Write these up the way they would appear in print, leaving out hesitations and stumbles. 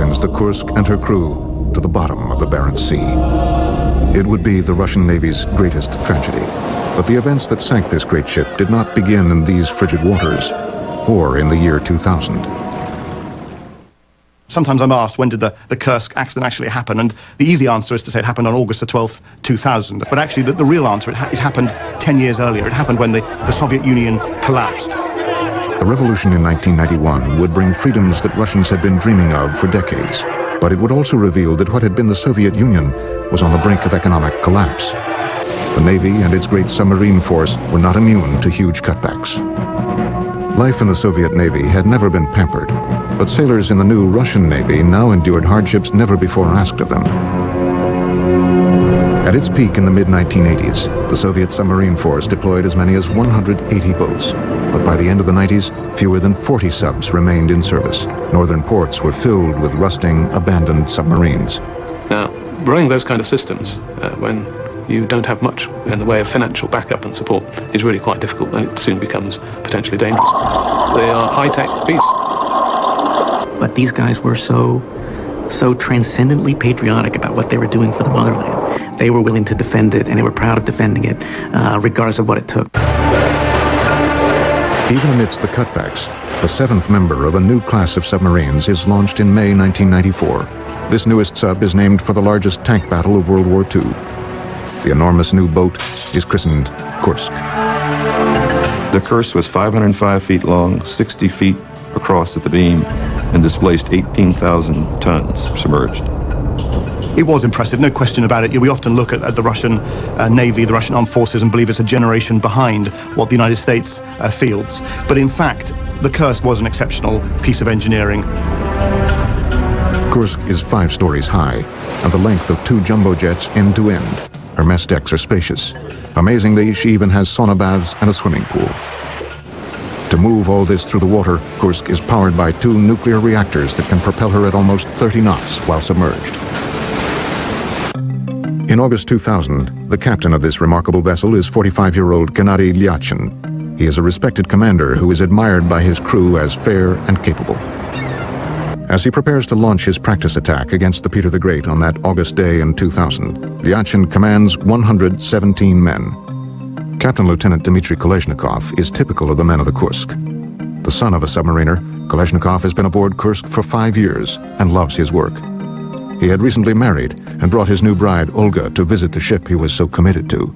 sends the Kursk and her crew to the bottom of the Barents Sea. It would be the Russian Navy's greatest tragedy. But the events that sank this great ship did not begin in these frigid waters or in the year 2000. Sometimes I'm asked, when did the Kursk accident actually happen? And the easy answer is to say it happened on August the 12th, 2000. But actually, the real answer, it happened 10 years earlier. It happened when the Soviet Union collapsed. The revolution in 1991 would bring freedoms that Russians had been dreaming of for decades. But it would also reveal that what had been the Soviet Union was on the brink of economic collapse. The Navy and its great submarine force were not immune to huge cutbacks. Life in the Soviet Navy had never been pampered, but sailors in the new Russian Navy now endured hardships never before asked of them. At its peak in the mid-1980s, the Soviet submarine force deployed as many as 180 boats. But by the end of the 90s, fewer than 40 subs remained in service. Northern ports were filled with rusting, abandoned submarines. Now, running those kind of systems, when you don't have much in the way of financial backup and support, is really quite difficult, and it soon becomes potentially dangerous. They are high-tech beasts. But these guys were so transcendently patriotic about what they were doing for the motherland. They were willing to defend it, and they were proud of defending it, regardless of what it took. Even amidst the cutbacks, the seventh member of a new class of submarines is launched in May 1994. This newest sub is named for the largest tank battle of World War II. The enormous new boat is christened Kursk. The Kursk was 505 feet long, 60 feet across at the beam, and displaced 18,000 tons submerged. It was impressive, no question about it. We often look at the Russian Navy, the Russian armed forces, and believe it's a generation behind what the United States fields. But in fact, the Kursk was an exceptional piece of engineering. Kursk is 5 stories high, and the length of 2 jumbo jets end to end. Her mess decks are spacious. Amazingly, she even has sauna baths and a swimming pool. To move all this through the water, Kursk is powered by 2 nuclear reactors that can propel her at almost 30 knots while submerged. In August 2000, the captain of this remarkable vessel is 45-year-old Gennady Lyachin. He is a respected commander who is admired by his crew as fair and capable. As he prepares to launch his practice attack against the Peter the Great on that August day in 2000, Lyachin commands 117 men. Captain Lieutenant Dmitry Kolesnikov is typical of the men of the Kursk. The son of a submariner, Kolesnikov has been aboard Kursk for 5 years and loves his work. He had recently married and brought his new bride, Olga, to visit the ship he was so committed to.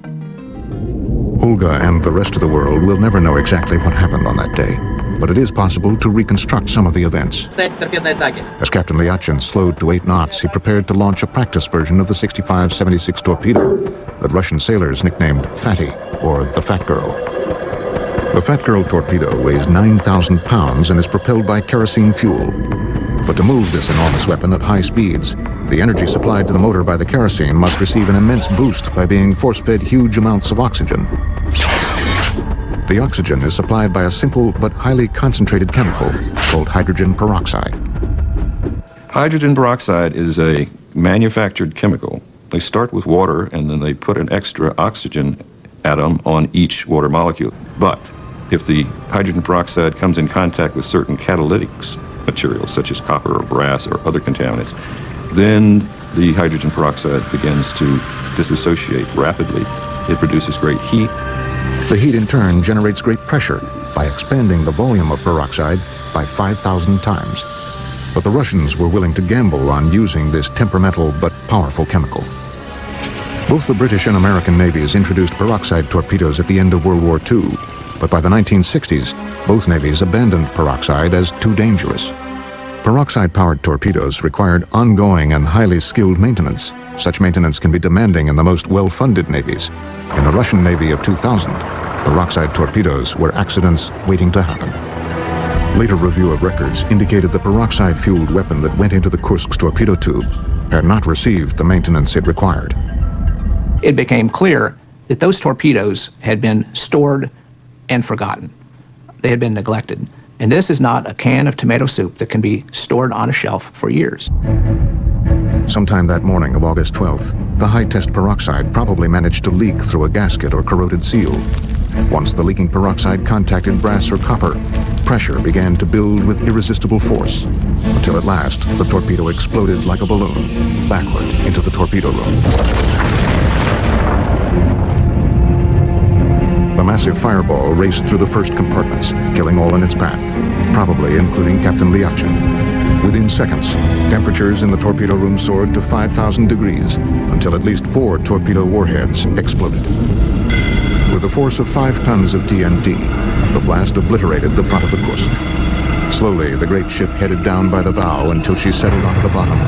Olga and the rest of the world will never know exactly what happened on that day, but it is possible to reconstruct some of the events. As Captain Lyachin slowed to 8 knots, he prepared to launch a practice version of the 65-76 torpedo that Russian sailors nicknamed Fatty, or the Fat Girl. The Fat Girl torpedo weighs 9,000 pounds and is propelled by kerosene fuel. But to move this enormous weapon at high speeds, the energy supplied to the motor by the kerosene must receive an immense boost by being force-fed huge amounts of oxygen. The oxygen is supplied by a simple but highly concentrated chemical called hydrogen peroxide. Hydrogen peroxide is a manufactured chemical. They start with water and then they put an extra oxygen atom on each water molecule. But if the hydrogen peroxide comes in contact with certain catalytic materials such as copper or brass or other contaminants, then the hydrogen peroxide begins to dissociate rapidly. It produces great heat. The heat in turn generates great pressure by expanding the volume of peroxide by 5,000 times. But the Russians were willing to gamble on using this temperamental but powerful chemical. Both the British and American navies introduced peroxide torpedoes at the end of World War II, but by the 1960s, both navies abandoned peroxide as too dangerous. Peroxide-powered torpedoes required ongoing and highly skilled maintenance. Such maintenance can be demanding in the most well-funded navies. In the Russian Navy of 2000, peroxide torpedoes were accidents waiting to happen. Later review of records indicated the peroxide-fueled weapon that went into the Kursk's torpedo tube had not received the maintenance it required. It became clear that those torpedoes had been stored and forgotten. They had been neglected. And this is not a can of tomato soup that can be stored on a shelf for years. Sometime that morning of August 12th, the high-test peroxide probably managed to leak through a gasket or corroded seal. Once the leaking peroxide contacted brass or copper, pressure began to build with irresistible force, until at last the torpedo exploded like a balloon, backward into the torpedo room. The massive fireball raced through the first compartments, killing all in its path, probably including Captain Liachin. Within seconds, temperatures in the torpedo room soared to 5,000 degrees, until at least 4 torpedo warheads exploded. With a force of 5 tons of TNT, the blast obliterated the front of the Kursk. Slowly, the great ship headed down by the bow until she settled onto the bottom,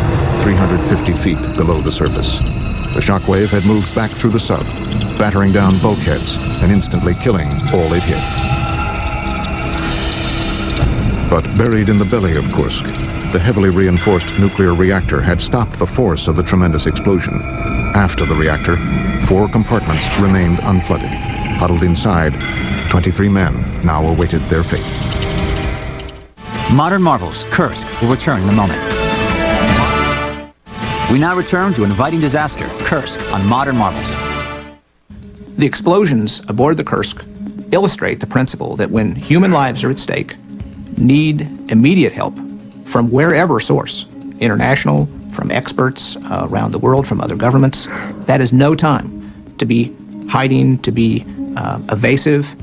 350 feet below the surface. The shockwave had moved back through the sub, battering down bulkheads and instantly killing all it hit. But buried in the belly of Kursk, the heavily reinforced nuclear reactor had stopped the force of the tremendous explosion. After the reactor, 4 compartments remained unflooded. Huddled inside, 23 men now awaited their fate. Modern Marvels, Kursk, will return in a moment. We now return to inviting disaster, Kursk, on Modern Marvels. The explosions aboard the Kursk illustrate the principle that when human lives are at stake, need immediate help from wherever source, international, from experts around the world, from other governments. That is no time to be hiding, to be evasive,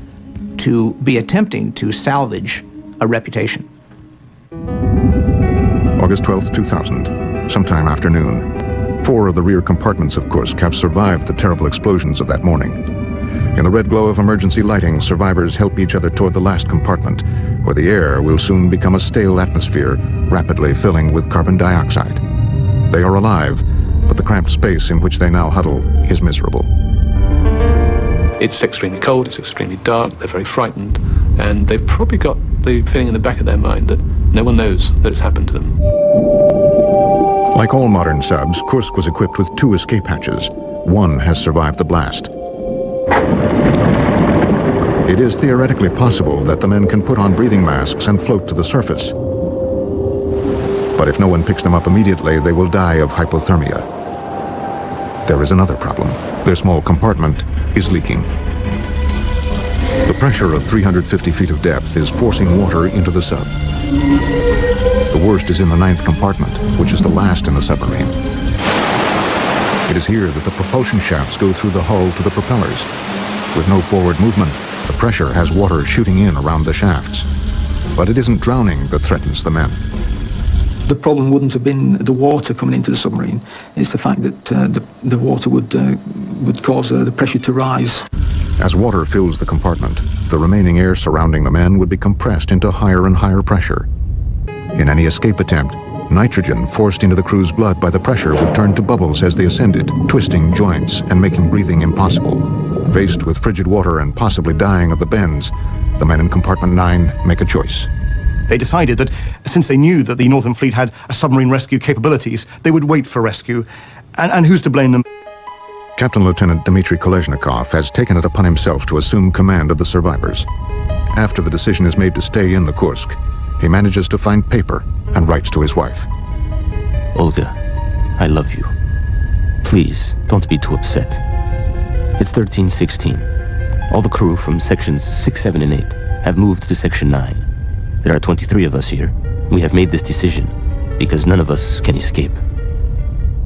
to be attempting to salvage a reputation. August 12, 2000, sometime after noon. 4 of the rear compartments of Kursk have survived the terrible explosions of that morning. In the red glow of emergency lighting, survivors help each other toward the last compartment, where the air will soon become a stale atmosphere, rapidly filling with carbon dioxide. They are alive, but the cramped space in which they now huddle is miserable. It's extremely cold, it's extremely dark, they're very frightened, and they've probably got the feeling in the back of their mind that no one knows that it's happened to them. Like all modern subs, Kursk was equipped with 2 escape hatches. One has survived the blast. It is theoretically possible that the men can put on breathing masks and float to the surface. But if no one picks them up immediately, they will die of hypothermia. There is another problem. Their small compartment is leaking. The pressure of 350 feet of depth is forcing water into the sub. The worst is in the 9th compartment, which is the last in the submarine. It is here that the propulsion shafts go through the hull to the propellers. With no forward movement, the pressure has water shooting in around the shafts. But it isn't drowning that threatens the men. The problem wouldn't have been the water coming into the submarine. It's the fact that the water would cause the pressure to rise. As water fills the compartment, the remaining air surrounding the men would be compressed into higher and higher pressure. In any escape attempt, nitrogen forced into the crew's blood by the pressure would turn to bubbles as they ascended, twisting joints and making breathing impossible. Faced with frigid water and possibly dying of the bends, the men in compartment 9 make a choice. They decided that since they knew that the Northern Fleet had a submarine rescue capabilities, they would wait for rescue. And who's to blame them? Captain Lieutenant Dmitry Kolesnikov has taken it upon himself to assume command of the survivors. After the decision is made to stay in the Kursk, he manages to find paper and writes to his wife. Olga, I love you. Please, don't be too upset. It's 1316. All the crew from sections 6, 7, and 8 have moved to section 9. There are 23 of us here. We have made this decision because none of us can escape.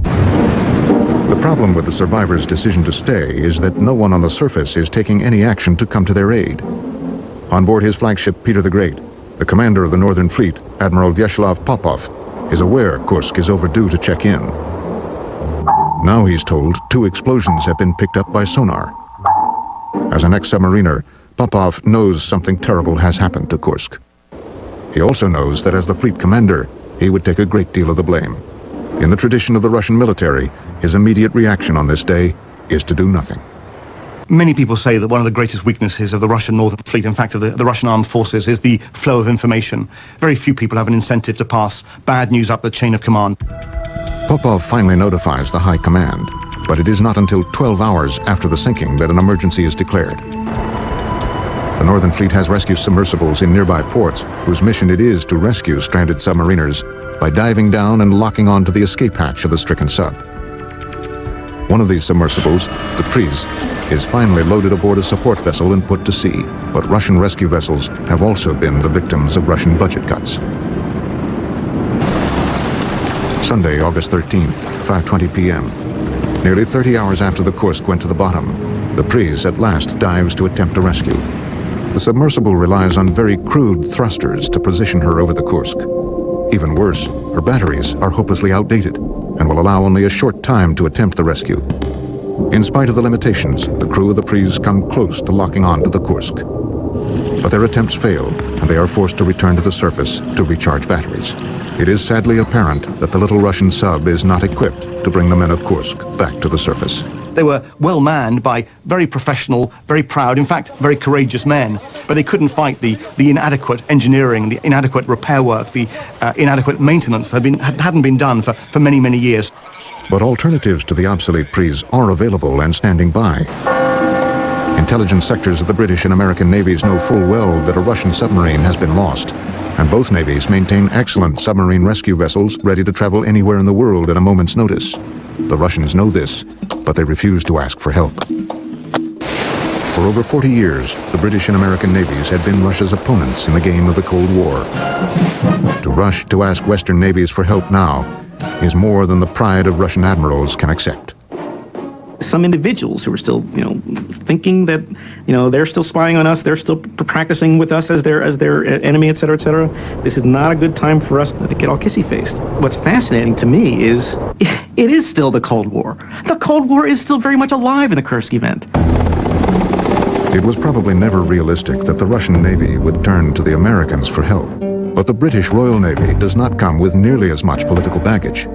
The problem with the survivors' decision to stay is that no one on the surface is taking any action to come to their aid. On board his flagship Peter the Great, the commander of the Northern Fleet, Admiral Vyacheslav Popov, is aware Kursk is overdue to check in. Now he's told 2 explosions have been picked up by sonar. As an ex-submariner, Popov knows something terrible has happened to Kursk. He also knows that as the fleet commander, he would take a great deal of the blame. In the tradition of the Russian military, his immediate reaction on this day is to do nothing. Many people say that one of the greatest weaknesses of the Russian Northern Fleet, in fact of the Russian armed forces, is the flow of information. Very few people have an incentive to pass bad news up the chain of command. Popov finally notifies the High Command, but it is not until 12 hours after the sinking that an emergency is declared. The Northern Fleet has rescue submersibles in nearby ports, whose mission it is to rescue stranded submariners by diving down and locking onto the escape hatch of the stricken sub. One of these submersibles, the Priz, is finally loaded aboard a support vessel and put to sea. But Russian rescue vessels have also been the victims of Russian budget cuts. Sunday, August 13th, 5:20 p.m. Nearly 30 hours after the Kursk went to the bottom, the Priz at last dives to attempt a rescue. The submersible relies on very crude thrusters to position her over the Kursk. Even worse, her batteries are hopelessly outdated and will allow only a short time to attempt the rescue. In spite of the limitations, the crew of the Priz come close to locking on to the Kursk. But their attempts fail, and they are forced to return to the surface to recharge batteries. It is sadly apparent that the little Russian sub is not equipped to bring the men of Kursk back to the surface. They were well manned by very professional, very proud, in fact, very courageous men, but they couldn't fight the inadequate engineering, the inadequate repair work, the inadequate maintenance that hadn't been done for many, many years. But alternatives to the obsolete Priz are available and standing by. Intelligence sectors of the British and American navies know full well that a Russian submarine has been lost, and both navies maintain excellent submarine rescue vessels ready to travel anywhere in the world at a moment's notice. The Russians know this, but they refuse to ask for help. For over 40 years, the British and American navies had been Russia's opponents in the game of the Cold War. To rush to ask Western navies for help now is more than the pride of Russian admirals can accept. Some individuals who are still, thinking that, they're still spying on us, they're still practicing with us as their enemy, et cetera, et cetera. This is not a good time for us to get all kissy-faced. What's fascinating to me is it is still the Cold War. The Cold War is still very much alive in the Kursk event. It was probably never realistic that the Russian Navy would turn to the Americans for help. But the British Royal Navy does not come with nearly as much political baggage.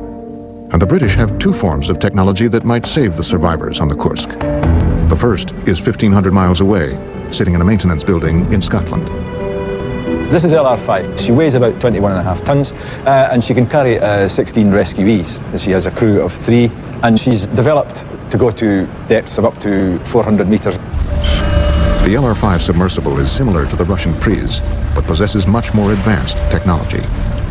And the British have two forms of technology that might save the survivors on the Kursk. The first is 1,500 miles away, sitting in a maintenance building in Scotland. This is LR5. She weighs about 21.5 tons, and she can carry 16 rescuees. She has a crew of 3, and she's developed to go to depths of up to 400 meters. The LR5 submersible is similar to the Russian Priz, but possesses much more advanced technology.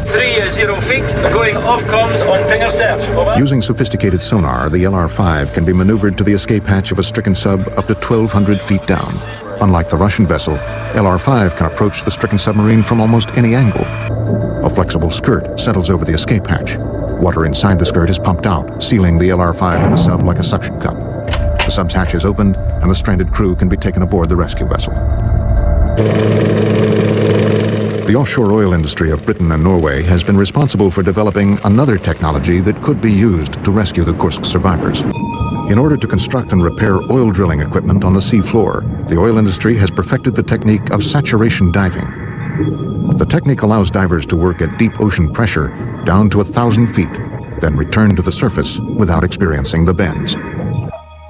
30 feet, going off comms on pinger search, over. Using sophisticated sonar, the LR5 can be maneuvered to the escape hatch of a stricken sub up to 1,200 feet down. Unlike the Russian vessel, LR5 can approach the stricken submarine from almost any angle. A flexible skirt settles over the escape hatch. Water inside the skirt is pumped out, sealing the LR5 to the sub like a suction cup. The sub's hatch is opened, and the stranded crew can be taken aboard the rescue vessel. The offshore oil industry of Britain and Norway has been responsible for developing another technology that could be used to rescue the Kursk survivors. In order to construct and repair oil drilling equipment on the sea floor, the oil industry has perfected the technique of saturation diving. The technique allows divers to work at deep ocean pressure down to 1,000 feet, then return to the surface without experiencing the bends.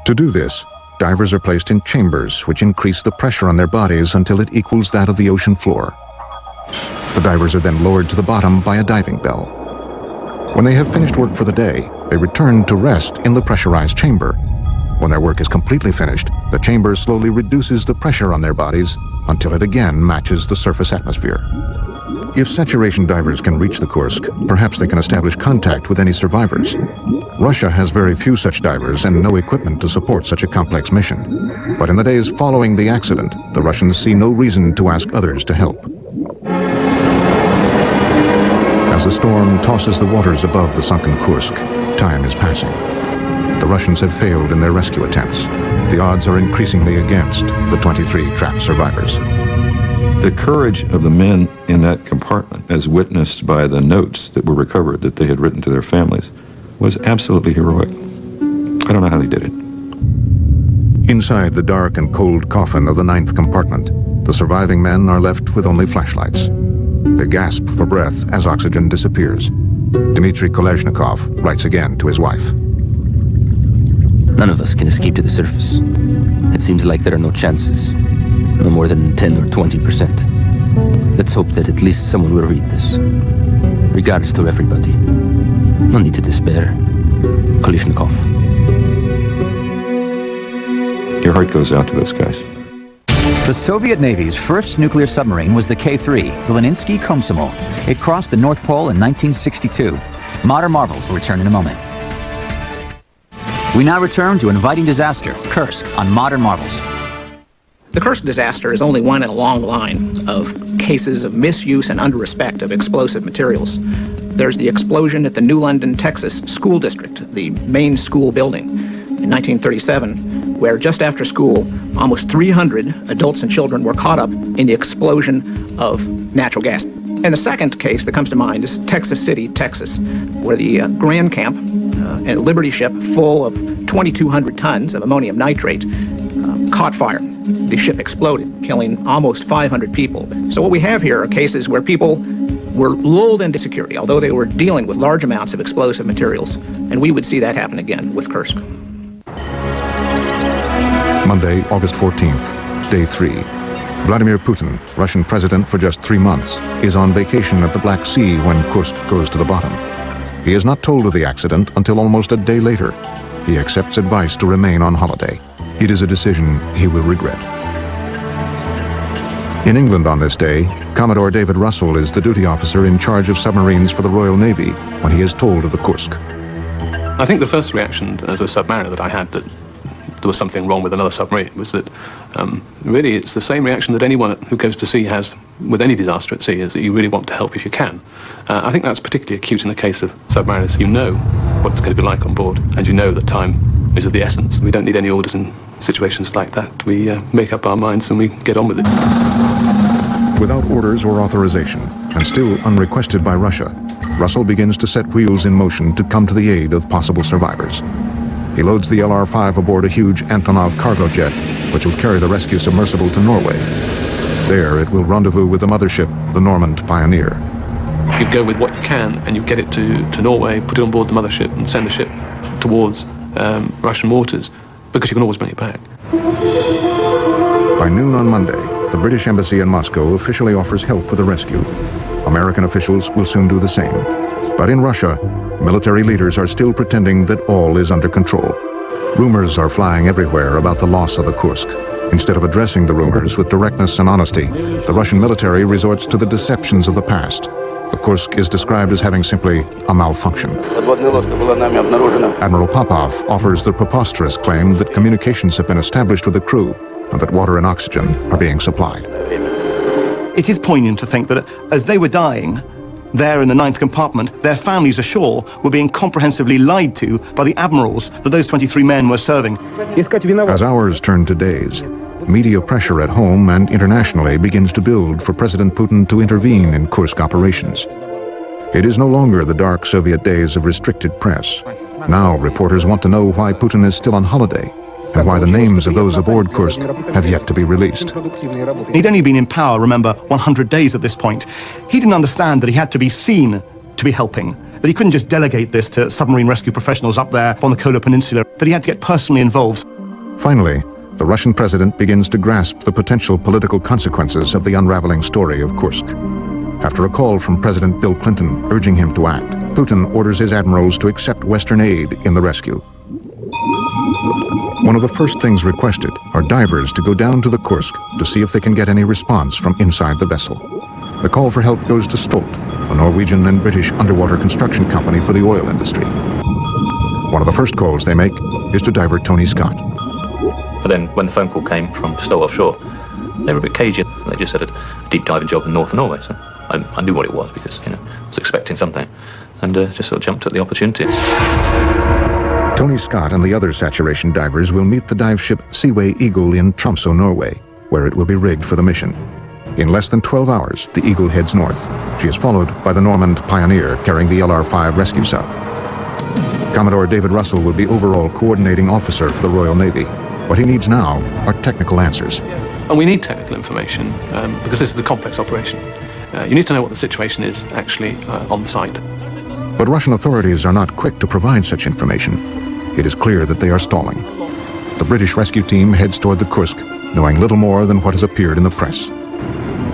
To do this, divers are placed in chambers which increase the pressure on their bodies until it equals that of the ocean floor. The divers are then lowered to the bottom by a diving bell. When they have finished work for the day, they return to rest in the pressurized chamber. When their work is completely finished, the chamber slowly reduces the pressure on their bodies until it again matches the surface atmosphere. If saturation divers can reach the Kursk, perhaps they can establish contact with any survivors. Russia has very few such divers and no equipment to support such a complex mission. But in the days following the accident, the Russians see no reason to ask others to help. As the storm tosses the waters above the sunken Kursk, time is passing. The Russians have failed in their rescue attempts. The odds are increasingly against the 23 trapped survivors. The courage of the men in that compartment, as witnessed by the notes that were recovered that they had written to their families, was absolutely heroic. I don't know how they did it. Inside the dark and cold coffin of the 9th compartment, the surviving men are left with only flashlights. They gasp for breath as oxygen disappears. Dmitry Kolesnikov writes again to his wife. None of us can escape to the surface. It seems like there are no chances. No more than 10 or 20%. Let's hope that at least someone will read this. Regards to everybody. No need to despair. Kolesnikov. Your heart goes out to those guys. The Soviet Navy's first nuclear submarine was the K-3, the Leninsky Komsomol. It crossed the North Pole in 1962. Modern Marvels will return in a moment. We now return to inviting disaster, Kursk, on Modern Marvels. The Kursk disaster is only one in a long line of cases of misuse and under-respect of explosive materials. There's the explosion at the New London, Texas school district, the main school building, in 1937, where just after school, almost 300 adults and children were caught up in the explosion of natural gas. And the second case that comes to mind is Texas City, Texas, where the Grand Camp, a Liberty ship full of 2,200 tons of ammonium nitrate, caught fire. The ship exploded, killing almost 500 people. So what we have here are cases where people were lulled into security, although they were dealing with large amounts of explosive materials. And we would see that happen again with Kursk. Monday, August 14th, day 3. Vladimir Putin, Russian president for just 3 months, is on vacation at the Black Sea when Kursk goes to the bottom. He is not told of the accident until almost a day later. He accepts advice to remain on holiday. It is a decision he will regret. In England on this day, Commodore David Russell is the duty officer in charge of submarines for the Royal Navy when he is told of the Kursk. I think the first reaction as a submariner that I had that there was something wrong with another submarine was that really it's the same reaction that anyone who goes to sea has with any disaster at sea, is that you really want to help if you can. I think that's particularly acute in the case of submariners. You know what it's going to be like on board, and you know that time is of the essence. We don't need any orders in situations like that. We make up our minds and we get on with it. Without orders or authorization, and still unrequested by Russia, Russell begins to set wheels in motion to come to the aid of possible survivors. He loads the LR-5 aboard a huge Antonov cargo jet, which will carry the rescue submersible to Norway. There, it will rendezvous with the mothership, the Normand Pioneer. You go with what you can and you get it to Norway, put it on board the mothership and send the ship towards Russian waters, because you can always bring it back. By noon on Monday, the British Embassy in Moscow officially offers help with the rescue. American officials will soon do the same. But in Russia, military leaders are still pretending that all is under control. Rumors are flying everywhere about the loss of the Kursk. Instead of addressing the rumors with directness and honesty, the Russian military resorts to the deceptions of the past. The Kursk is described as having simply a malfunction. Admiral Popov offers the preposterous claim that communications have been established with the crew and that water and oxygen are being supplied. It is poignant to think that as they were dying, there in the 9th compartment, their families ashore were being comprehensively lied to by the admirals that those 23 men were serving. As hours turn to days, media pressure at home and internationally begins to build for President Putin to intervene in Kursk operations. It is no longer the dark Soviet days of restricted press. Now reporters want to know why Putin is still on holiday and why the names of those aboard Kursk have yet to be released. He'd only been in power, remember, 100 days at this point. He didn't understand that he had to be seen to be helping, that he couldn't just delegate this to submarine rescue professionals up there on the Kola Peninsula, that he had to get personally involved. Finally, the Russian president begins to grasp the potential political consequences of the unraveling story of Kursk. After a call from President Bill Clinton urging him to act, Putin orders his admirals to accept Western aid in the rescue. One of the first things requested are divers to go down to the Kursk to see if they can get any response from inside the vessel. The call for help goes to Stolt, a Norwegian and British underwater construction company for the oil industry. One of the first calls they make is to diver Tony Scott. But then when the phone call came from Stolt Offshore, they were a bit cagey. They just had a deep diving job in North Norway, so I knew what it was because, I was expecting something, and just sort of jumped at the opportunity. Tony Scott and the other saturation divers will meet the dive ship Seaway Eagle in Tromsø, Norway, where it will be rigged for the mission. In less than 12 hours, the Eagle heads north. She is followed by the Normand Pioneer carrying the LR-5 rescue sub. Commodore David Russell will be overall coordinating officer for the Royal Navy. What he needs now are technical answers. And we need technical information because this is a complex operation. You need to know what the situation is actually on site. But Russian authorities are not quick to provide such information. It is clear that they are stalling. The British rescue team heads toward the Kursk, knowing little more than what has appeared in the press.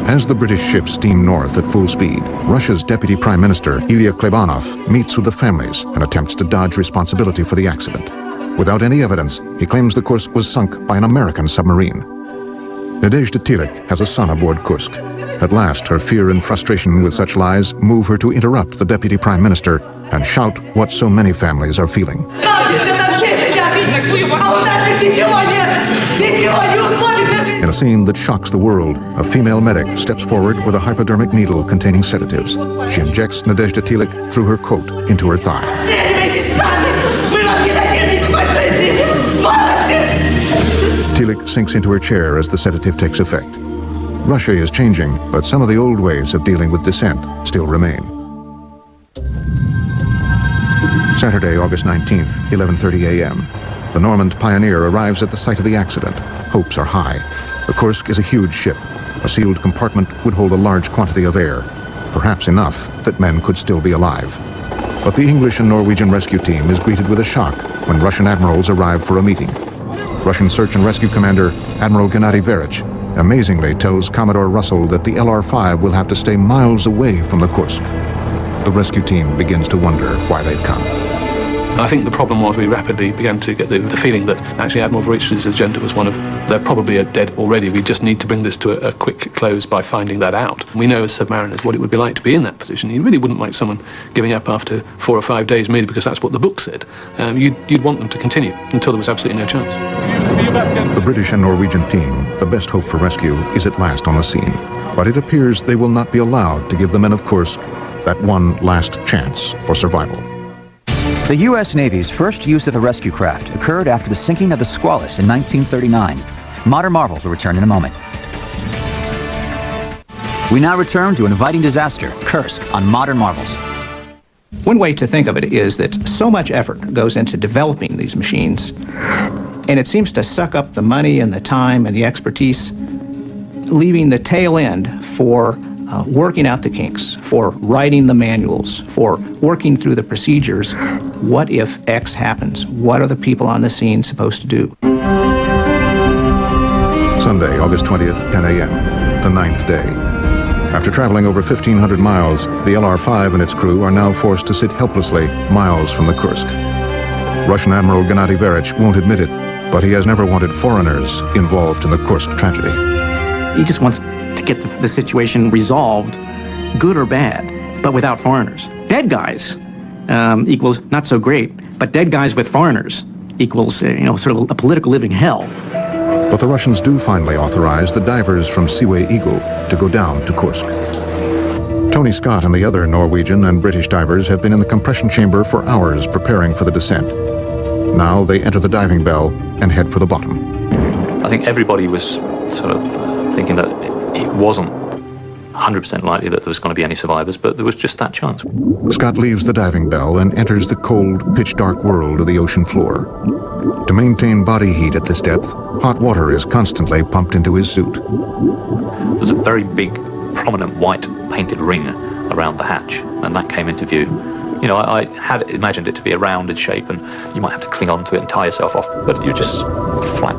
As the British ships steam north at full speed, Russia's Deputy Prime Minister, Ilya Klebanov, meets with the families and attempts to dodge responsibility for the accident. Without any evidence, he claims the Kursk was sunk by an American submarine. Nadezhda Tilik has a son aboard Kursk. At last, her fear and frustration with such lies move her to interrupt the Deputy Prime Minister and shout what so many families are feeling. In a scene that shocks the world, a female medic steps forward with a hypodermic needle containing sedatives. She injects Nadezhda Tilik through her coat into her thigh. Tilik sinks into her chair as the sedative takes effect. Russia is changing, but some of the old ways of dealing with dissent still remain. Saturday, August 19th, 11:30 a.m. The Normand Pioneer arrives at the site of the accident. Hopes are high. The Kursk is a huge ship. A sealed compartment would hold a large quantity of air, perhaps enough that men could still be alive. But the English and Norwegian rescue team is greeted with a shock when Russian admirals arrive for a meeting. Russian Search and Rescue Commander Admiral Gennady Verich amazingly tells Commodore Russell that the LR-5 will have to stay miles away from the Kursk. The rescue team begins to wonder why they've come. I think the problem was we rapidly began to get the feeling that actually Admiral Verich's agenda was one of, they're probably dead already, we just need to bring this to a quick close by finding that out. We know as submariners what it would be like to be in that position. You really wouldn't like someone giving up after 4 or 5 days merely because that's what the book said. You'd want them to continue until there was absolutely no chance. The British and Norwegian team, the best hope for rescue, is at last on the scene. But it appears they will not be allowed to give the men of Kursk that one last chance for survival. The U.S. Navy's first use of a rescue craft occurred after the sinking of the Squalus in 1939. Modern marvels will return in a moment. We now return to an inviting disaster, Kursk, on Modern Marvels. One way to think of it is that so much effort goes into developing these machines, and it seems to suck up the money and the time and the expertise, leaving the tail end for working out the kinks, for writing the manuals, for working through the procedures. What if X happens? What are the people on the scene supposed to do? Sunday, August 20th, 10 a.m., the 9th day. After traveling over 1,500 miles, the LR-5 and its crew are now forced to sit helplessly miles from the Kursk. Russian Admiral Gennady Verich won't admit it, but he has never wanted foreigners involved in the Kursk tragedy. He just wants to get the situation resolved, good or bad, but without foreigners. Dead guys equals not so great, but dead guys with foreigners equals, sort of a political living hell. But the Russians do finally authorize the divers from Seaway Eagle to go down to Kursk. Tony Scott and the other Norwegian and British divers have been in the compression chamber for hours preparing for the descent. Now they enter the diving bell and head for the bottom. I think everybody was sort of thinking that it wasn't 100% likely that there was going to be any survivors, but there was just that chance. Scott leaves the diving bell and enters the cold, pitch-dark world of the ocean floor. To maintain body heat at this depth, hot water is constantly pumped into his suit. There's a very big, prominent white painted ring around the hatch, and that came into view. You know, I had imagined it to be a rounded shape, and you might have to cling onto it and tie yourself off, but you're just flat.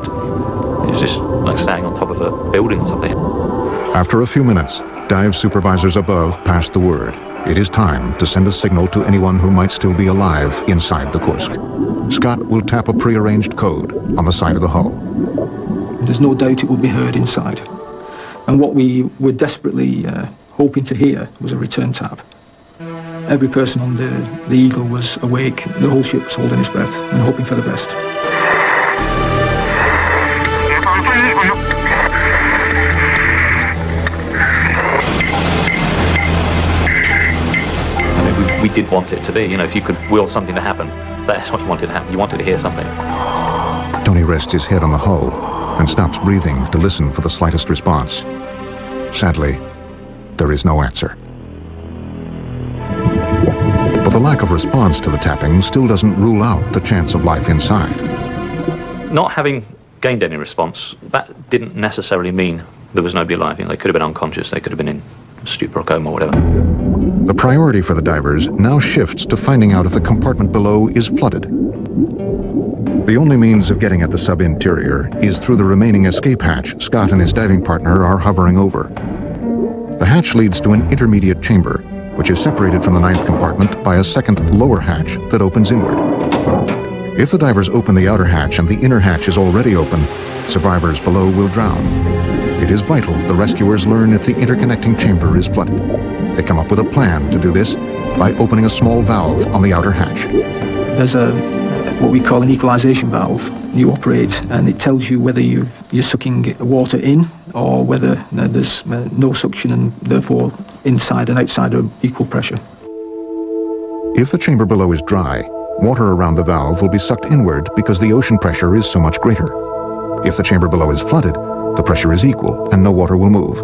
It's just like standing on top of a building or something. After a few minutes, dive supervisors above pass the word. It is time to send a signal to anyone who might still be alive inside the Kursk. Scott will tap a prearranged code on the side of the hull. There's no doubt it would be heard inside. And what we were desperately hoping to hear was a return tap. Every person on the Eagle was awake, the whole ship was holding its breath and hoping for the best. We did want it to be, if you could will something to happen, that's what you wanted to happen. You wanted to hear something. Tony rests his head on the hull and stops breathing to listen for the slightest response. Sadly, there is no answer. But the lack of response to the tapping still doesn't rule out the chance of life inside. Not having gained any response, that didn't necessarily mean there was nobody alive. They could have been unconscious, they could have been in stupor or coma or whatever. The priority for the divers now shifts to finding out if the compartment below is flooded. The only means of getting at the sub-interior is through the remaining escape hatch Scott and his diving partner are hovering over. The hatch leads to an intermediate chamber, which is separated from the 9th compartment by a second lower hatch that opens inward. If the divers open the outer hatch and the inner hatch is already open, survivors below will drown. It is vital the rescuers learn if the interconnecting chamber is flooded. They come up with a plan to do this by opening a small valve on the outer hatch. There's a what we call an equalization valve. You operate and it tells you whether you're sucking water in or whether there's no suction and therefore inside and outside are equal pressure. If the chamber below is dry, water around the valve will be sucked inward because the ocean pressure is so much greater. If the chamber below is flooded, the pressure is equal and no water will move.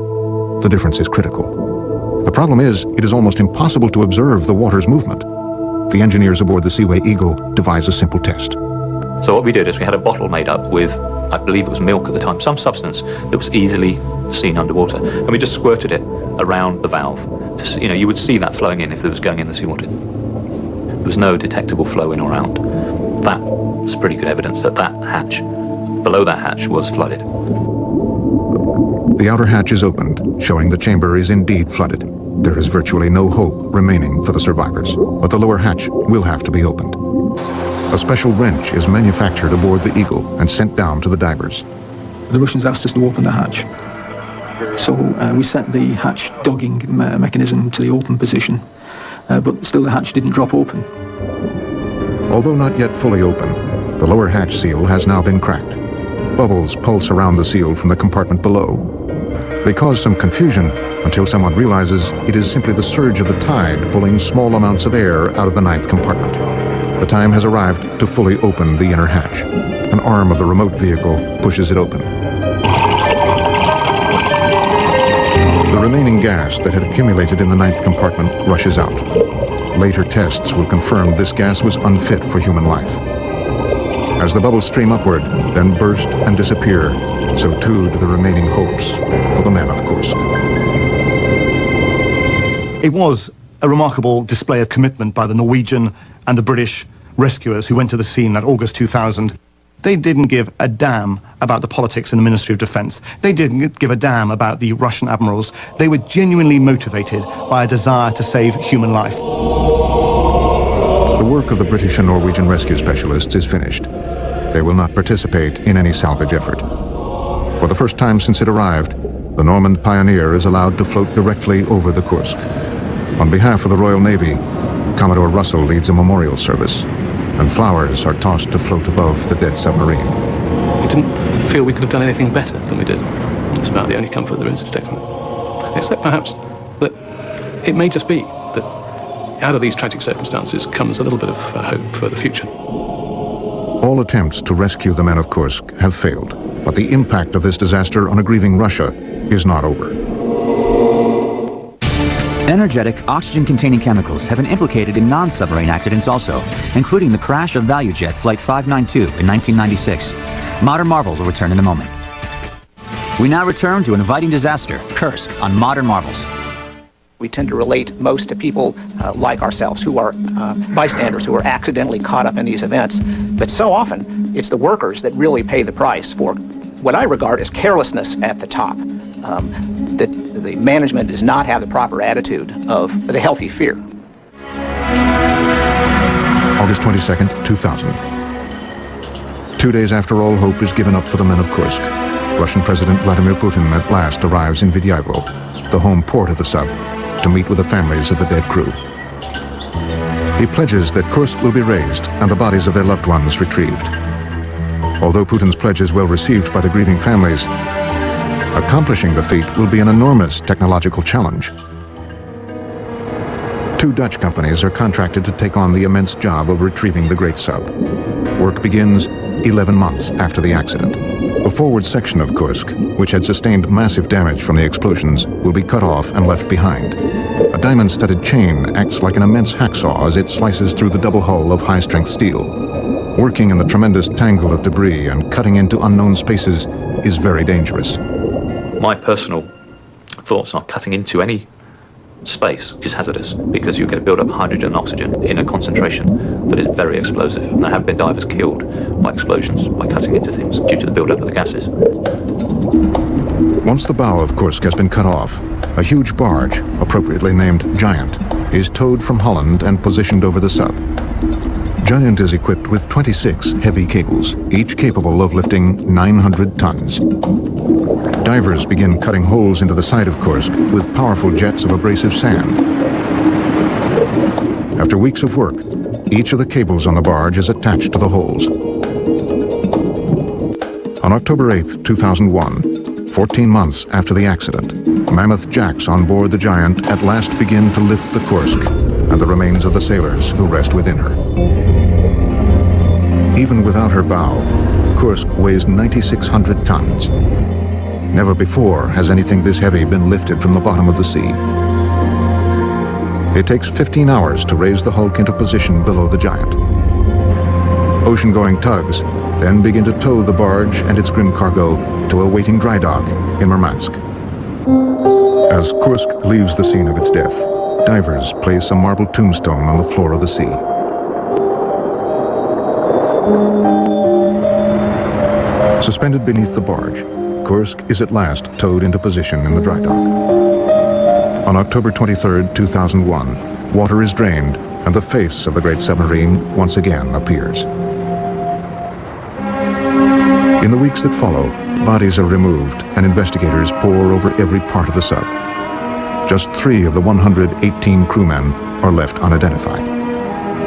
The difference is critical. The problem is, it is almost impossible to observe the water's movement. The engineers aboard the Seaway Eagle devise a simple test. So what we did is we had a bottle made up with, I believe it was milk at the time, some substance that was easily seen underwater, and we just squirted it around the valve. You would see that flowing in if it was going in the seawater. There was no detectable flow in or out. That was pretty good evidence that that hatch, below that hatch, was flooded. The outer hatch is opened, showing the chamber is indeed flooded. There is virtually no hope remaining for the survivors, but the lower hatch will have to be opened. A special wrench is manufactured aboard the Eagle and sent down to the divers. The Russians asked us to open the hatch. So we set the hatch dogging mechanism to the open position, but still the hatch didn't drop open. Although not yet fully open, the lower hatch seal has now been cracked. Bubbles pulse around the seal from the compartment below. They cause some confusion until someone realizes it is simply the surge of the tide pulling small amounts of air out of the 9th compartment. The time has arrived to fully open the inner hatch. An arm of the remote vehicle pushes it open. The remaining gas that had accumulated in the 9th compartment rushes out. Later tests will confirm this gas was unfit for human life. As the bubbles stream upward, then burst and disappear, so too do the remaining hopes for the men of Kursk. It was a remarkable display of commitment by the Norwegian and the British rescuers who went to the scene that August 2000. They didn't give a damn about the politics in the Ministry of Defense. They didn't give a damn about the Russian admirals. They were genuinely motivated by a desire to save human life. The work of the British and Norwegian rescue specialists is finished. They will not participate in any salvage effort. For the first time since it arrived, the Normand Pioneer is allowed to float directly over the Kursk. On behalf of the Royal Navy, Commodore Russell leads a memorial service, and flowers are tossed to float above the dead submarine. We didn't feel we could have done anything better than we did. That's about the only comfort there is to take from it. Except perhaps that it may just be that out of these tragic circumstances comes a little bit of hope for the future. All attempts to rescue the men of Kursk have failed, but the impact of this disaster on a grieving Russia is not over. Energetic, oxygen-containing chemicals have been implicated in non-submarine accidents also, including the crash of ValueJet Flight 592 in 1996. Modern Marvels will return in a moment. We now return to an inviting disaster, Kursk, on Modern Marvels. We tend to relate most to people like ourselves who are bystanders, who are accidentally caught up in these events. But so often, it's the workers that really pay the price for what I regard as carelessness at the top. That the management does not have the proper attitude of the healthy fear. August 22nd, 2000. 2 days after all hope is given up for the men of Kursk, Russian President Vladimir Putin at last arrives in Vidyayevo, the home port of the sub, to meet with the families of the dead crew. He pledges that Kursk will be raised and the bodies of their loved ones retrieved. Although Putin's pledge is well received by the grieving families, accomplishing the feat will be an enormous technological challenge. 2 Dutch companies are contracted to take on the immense job of retrieving the great sub. Work begins 11 months after the accident. The forward section of Kursk, which had sustained massive damage from the explosions, will be cut off and left behind. A diamond-studded chain acts like an immense hacksaw as it slices through the double hull of high-strength steel. Working in the tremendous tangle of debris and cutting into unknown spaces is very dangerous. My personal thoughts are cutting into any space is hazardous because you're going to build up hydrogen and oxygen in a concentration that is very explosive. And there have been divers killed by explosions by cutting into things due to the build-up of the gases. Once the bow of Kursk has been cut off, a huge barge, appropriately named Giant, is towed from Holland and positioned over the sub. Giant is equipped with 26 heavy cables, each capable of lifting 900 tons. Divers begin cutting holes into the side of Kursk with powerful jets of abrasive sand. After weeks of work, Each of the cables on the barge is attached to the holes. On October 8, 2001, 14 months after the accident, mammoth jacks on board the Giant at last begin to lift the Kursk and the remains of the sailors who rest within her. Even without her bow, Kursk weighs 9,600 tons. Never before has anything this heavy been lifted from the bottom of the sea. It takes 15 hours to raise the hulk into position below the Giant. Ocean-going tugs then begin to tow the barge and its grim cargo to a waiting dry dock in Murmansk. As Kursk leaves the scene of its death, divers place a marble tombstone on the floor of the sea. Suspended beneath the barge, Kursk is at last towed into position in the dry dock. On October 23, 2001, water is drained and the face of the great submarine once again appears. In the weeks that follow, bodies are removed and investigators pore over every part of the sub. Just 3 of the 118 crewmen are left unidentified.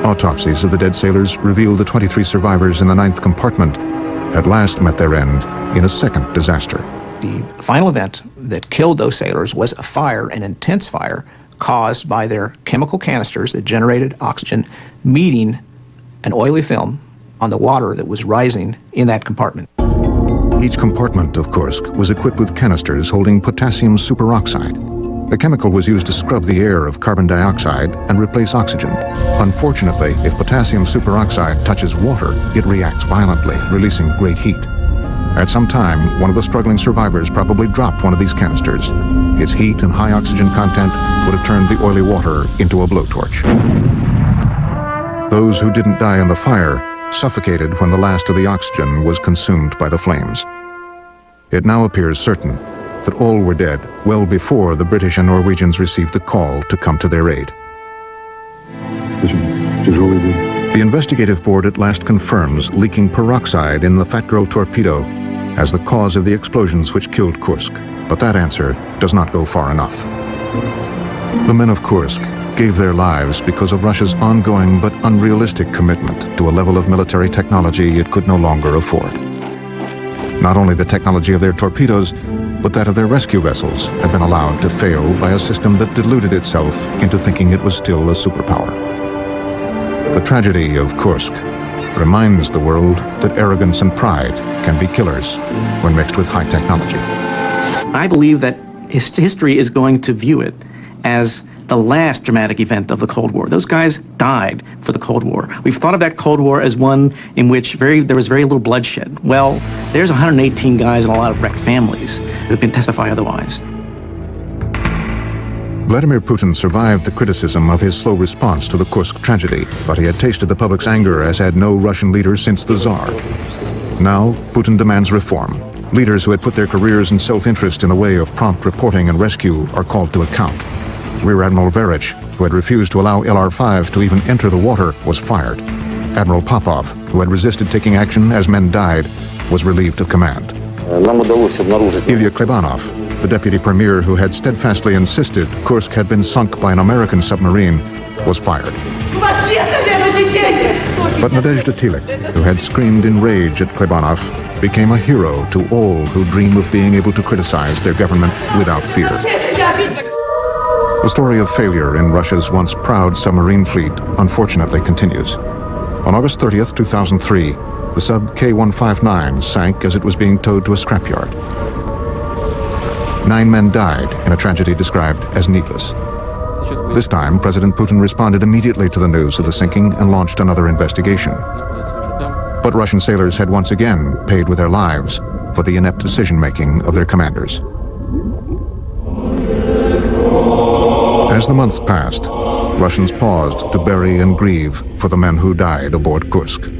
Autopsies of the dead sailors reveal the 23 survivors in the 9th compartment at last met their end in a second disaster. The final event that killed those sailors was a fire, an intense fire, caused by their chemical canisters that generated oxygen meeting an oily film on the water that was rising in that compartment. Each compartment of Kursk was equipped with canisters holding potassium superoxide. The chemical was used to scrub the air of carbon dioxide and replace oxygen. Unfortunately, if potassium superoxide touches water, it reacts violently, releasing great heat. At some time, one of the struggling survivors probably dropped one of these canisters. Its heat and high oxygen content would have turned the oily water into a blowtorch. Those who didn't die in the fire suffocated when the last of the oxygen was consumed by the flames. It now appears certain that all were dead well before the British and Norwegians received the call to come to their aid. The investigative board at last confirms leaking peroxide in the Fat Girl torpedo as the cause of the explosions which killed Kursk, but that answer does not go far enough. The men of Kursk gave their lives because of Russia's ongoing but unrealistic commitment to a level of military technology it could no longer afford. Not only the technology of their torpedoes, but that of their rescue vessels had been allowed to fail by a system that deluded itself into thinking it was still a superpower. The tragedy of Kursk reminds the world that arrogance and pride can be killers when mixed with high technology. I believe that history is going to view it as the last dramatic event of the Cold War. Those guys died for the Cold War. We've thought of that Cold War as one in which there was very little bloodshed. Well, there's 118 guys and a lot of wrecked families that can testify otherwise. Vladimir Putin survived the criticism of his slow response to the Kursk tragedy, but he had tasted the public's anger as had no Russian leader since the Tsar. Now, Putin demands reform. Leaders who had put their careers and self-interest in the way of prompt reporting and rescue are called to account. Rear Admiral Verich, who had refused to allow LR-5 to even enter the water, was fired. Admiral Popov, who had resisted taking action as men died, was relieved of command. Ilya Klebanov, the deputy premier who had steadfastly insisted Kursk had been sunk by an American submarine, was fired. But Nadezhda Tilek, who had screamed in rage at Klebanov, became a hero to all who dream of being able to criticize their government without fear. The story of failure in Russia's once proud submarine fleet unfortunately continues. On August 30th, 2003, the sub K-159 sank as it was being towed to a scrapyard. 9 men died in a tragedy described as needless. This time, President Putin responded immediately to the news of the sinking and launched another investigation. But Russian sailors had once again paid with their lives for the inept decision-making of their commanders. As the months passed, Russians paused to bury and grieve for the men who died aboard Kursk.